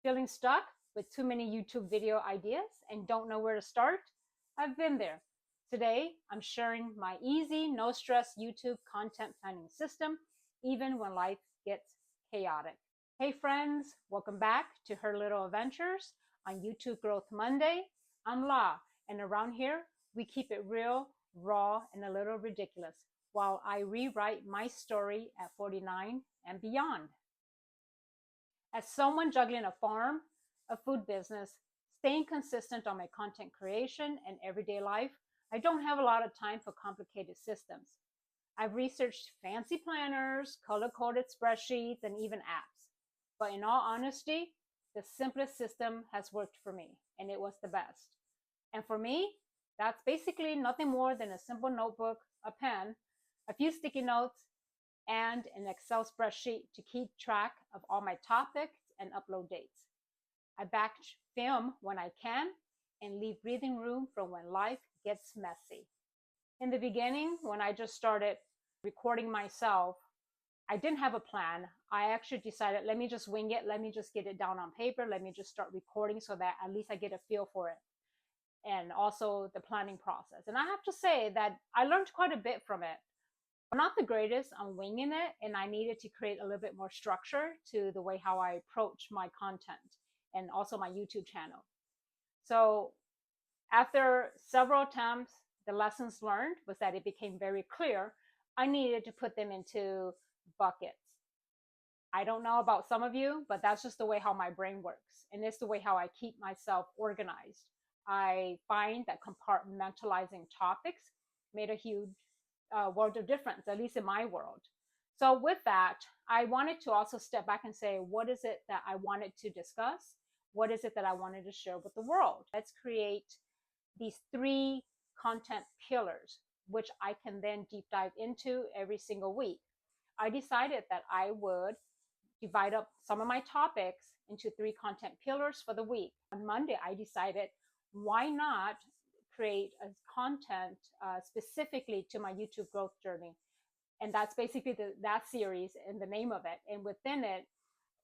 Feeling stuck with too many YouTube video ideas and don't know where to start? I've been there. Today, I'm sharing my easy, no stress YouTube content planning system, even when life gets chaotic. Hey friends, welcome back to Her Little Adventures on YouTube Growth Monday. I'm La, and around here, we keep it real, raw, and a little ridiculous while I rewrite my story at 49 and beyond. As someone juggling a farm, a food business, staying consistent on my content creation and everyday life, I don't have a lot of time for complicated systems. I've researched fancy planners, color-coded spreadsheets, and even apps. But in all honesty, the simplest system has worked for me, and it was the best. And for me, that's basically nothing more than a simple notebook, a pen, a few sticky notes, and an Excel spreadsheet to keep track of all my topics and upload dates. I batch film when I can and leave breathing room for when life gets messy. In the beginning, when I just started recording myself, I didn't have a plan. I actually decided, let me just wing it. Let me just get it down on paper. Let me just start recording so that at least I get a feel for it. And also the planning process. And I have to say that I learned quite a bit from it. I'm not the greatest on winging it, and I needed to create a little bit more structure to the way how I approach my content and also my YouTube channel. So after several attempts, the lessons learned was that it became very clear I needed to put them into buckets. I don't know about some of you, but that's just the way how my brain works. And it's the way how I keep myself organized. I find that compartmentalizing topics made a huge world of difference, at least in my world. So with that, I wanted to also step back and say, what is it that I wanted to discuss? What is it that I wanted to share with the world? Let's create these 3 content pillars, which I can then deep dive into every single week. I decided that I would divide up some of my topics into 3 content pillars for the week. On Monday, I decided, why not create a content specifically to my YouTube growth journey. And that's basically that series and the name of it. And within it,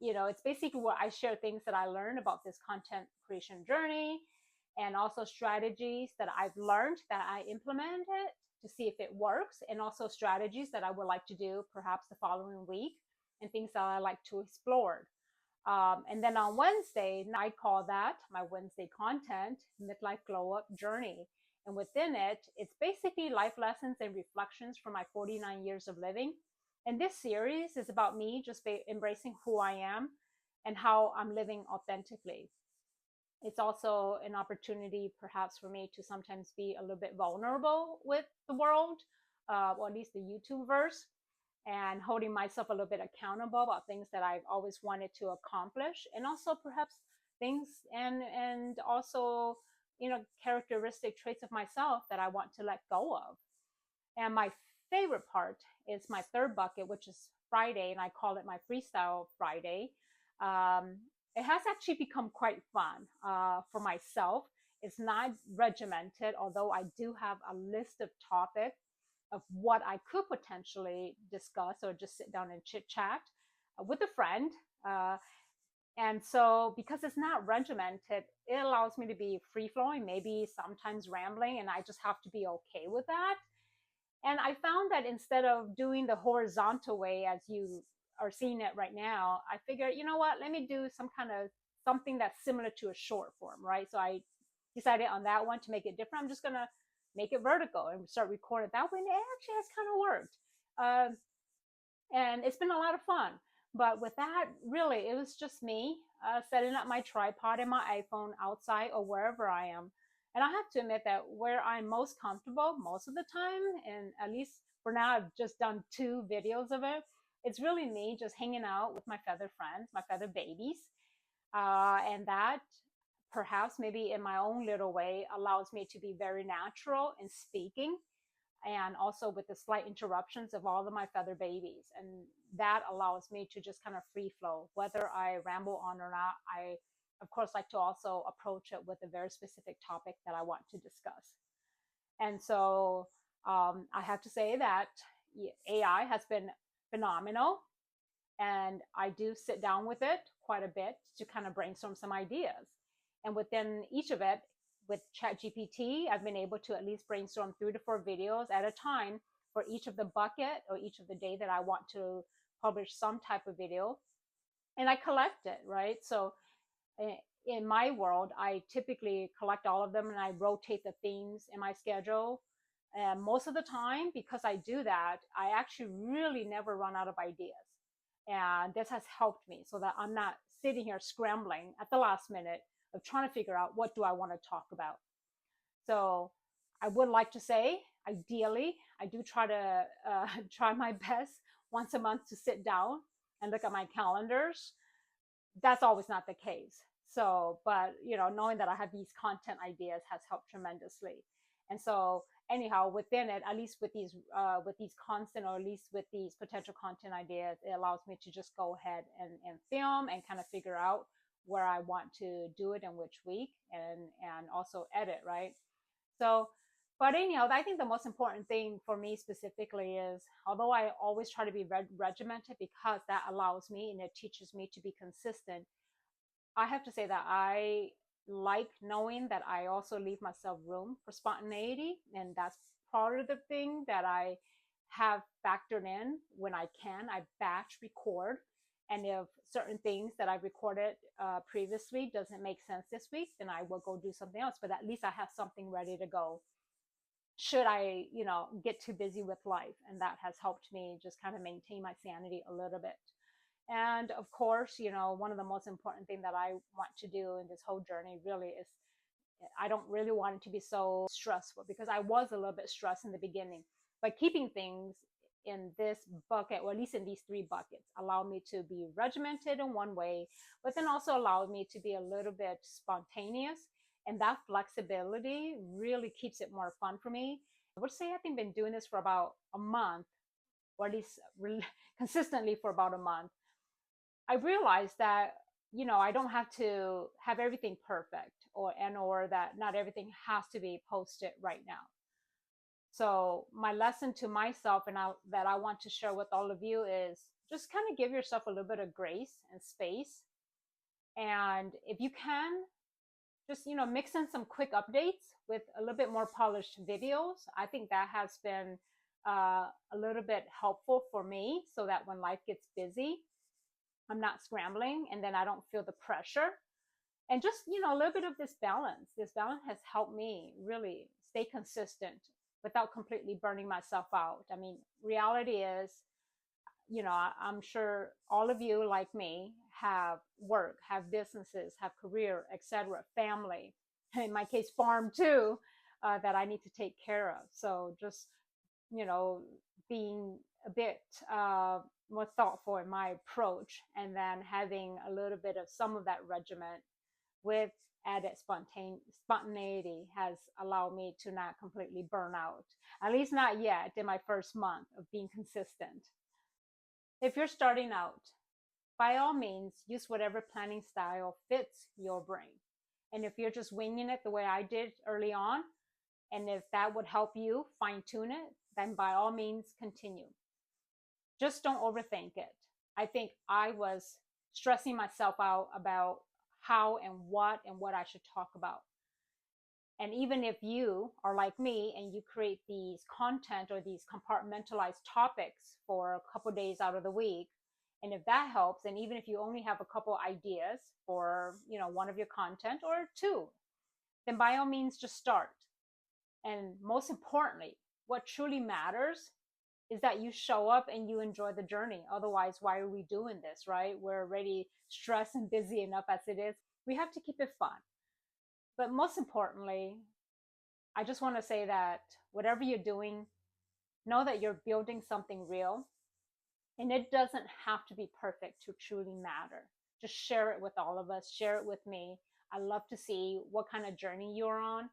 it's basically where I share things that I learned about this content creation journey and also strategies that I've learned that I implemented to see if it works, and also strategies that I would like to do perhaps the following week and things that I like to explore. And then on Wednesday, I call that my Wednesday content, Midlife Glow-Up Journey. And within it, it's basically life lessons and reflections from my 49 years of living. And this series is about me just embracing who I am and how I'm living authentically. It's also an opportunity perhaps for me to sometimes be a little bit vulnerable with the world, or at least the YouTubeverse, and holding myself a little bit accountable about things that I've always wanted to accomplish, and also perhaps things and also characteristic traits of myself that I want to let go of. And my favorite part is my 3rd bucket, which is Friday, and I call it my Freestyle Friday. It has actually become quite fun for myself. It's not regimented, although I do have a list of topics of what I could potentially discuss or just sit down and chit chat with a friend. And so because it's not regimented, it allows me to be free flowing, maybe sometimes rambling, and I just have to be okay with that. And I found that instead of doing the horizontal way as you are seeing it right now, I figured, you know what, let me do something that's similar to a short form, right? So I decided on that one to make it different. I'm just going to make it vertical and start recording that way. And it actually has kind of worked. And it's been a lot of fun. But with that, really, it was just me setting up my tripod and my iPhone outside or wherever I am. And I have to admit that where I'm most comfortable most of the time, and at least for now, I've just done 2 videos of it. It's really me just hanging out with my feather friends, my feather babies. And that perhaps maybe in my own little way allows me to be very natural in speaking, and also with the slight interruptions of all of my feather babies. And that allows me to just kind of free flow. Whether I ramble on or not, I, of course, like to also approach it with a very specific topic that I want to discuss. And so I have to say that AI has been phenomenal. And I do sit down with it quite a bit to kind of brainstorm some ideas. And within each of it, with ChatGPT, I've been able to at least brainstorm 3 to 4 videos at a time for each of the bucket or each of the day that I want to publish some type of video. And I collect it, right? So in my world, I typically collect all of them and I rotate the themes in my schedule. And most of the time, because I do that, I actually really never run out of ideas. And this has helped me so that I'm not sitting here scrambling at the last minute of trying to figure out what do I want to talk about. So I would like to say, ideally, I do try to try my best once a month to sit down and look at my calendars. That's always not the case. So, but knowing that I have these content ideas has helped tremendously. And so, anyhow, within it, at least with these constant, or at least with these potential content ideas, it allows me to just go ahead and film and kind of figure out where I want to do it in which week, and also edit, right? So, but anyhow, I think the most important thing for me specifically is, although I always try to be regimented because that allows me and it teaches me to be consistent, I have to say that I like knowing that I also leave myself room for spontaneity. And that's part of the thing that I have factored in when I can. I batch record. And if certain things that I've recorded previously doesn't make sense this week, then I will go do something else. But at least I have something ready to go should I, get too busy with life. And that has helped me just kind of maintain my sanity a little bit. And of course, one of the most important thing that I want to do in this whole journey really is, I don't really want it to be so stressful, because I was a little bit stressed in the beginning. But keeping things in this bucket, or at least in these 3 buckets, allow me to be regimented in one way, but then also allow me to be a little bit spontaneous. And that flexibility really keeps it more fun for me. I would say I think I've been doing this for about a month, or at least consistently for about a month. I realized that, I don't have to have everything perfect, or that not everything has to be posted right now. So my lesson to myself that I want to share with all of you is just kind of give yourself a little bit of grace and space. And if you can, just, mix in some quick updates with a little bit more polished videos. I think that has been a little bit helpful for me, so that when life gets busy, I'm not scrambling and then I don't feel the pressure. And just, a little bit of this balance. This balance has helped me really stay consistent without completely burning myself out. I mean, reality is, I'm sure all of you like me have work, have businesses, have career, etc., family, in my case, farm too, that I need to take care of. So just, being a bit more thoughtful in my approach, and then having a little bit of some of that regiment with added spontaneity has allowed me to not completely burn out, at least not yet in my first month of being consistent. If you're starting out, by all means, use whatever planning style fits your brain. And if you're just winging it the way I did early on, and if that would help you fine tune it, then by all means, continue. Just don't overthink it. I think I was stressing myself out about how and what I should talk about. And even if you are like me and you create these content or these compartmentalized topics for a couple days out of the week, and if that helps, and even if you only have a couple ideas for, one of your content or 2, then by all means, just start. And most importantly, what truly matters is that you show up and you enjoy the journey. Otherwise, why are we doing this, right? We're already stressed and busy enough as it is. We have to keep it fun. But most importantly, I just want to say that whatever you're doing, know that you're building something real. And it doesn't have to be perfect to truly matter. Just share it with all of us. Share it with me. I love to see what kind of journey you're on.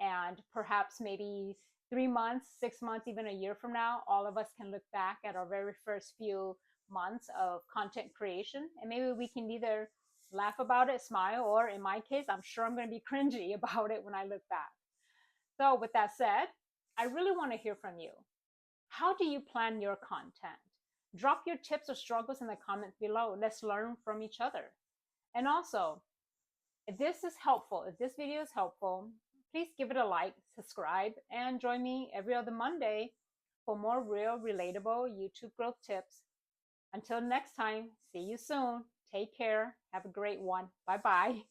And perhaps maybe 3 months, 6 months, even a year from now, all of us can look back at our very first few months of content creation. And maybe we can either laugh about it, smile, or in my case, I'm sure I'm going to be cringy about it when I look back. So with that said, I really want to hear from you. How do you plan your content? Drop your tips or struggles in the comments below. Let's learn from each other. And also, if this is helpful, if this video is helpful, please give it a like, subscribe, and join me every other Monday for more real, relatable YouTube growth tips. Until next time, see you soon. Take care. Have a great one. Bye-bye.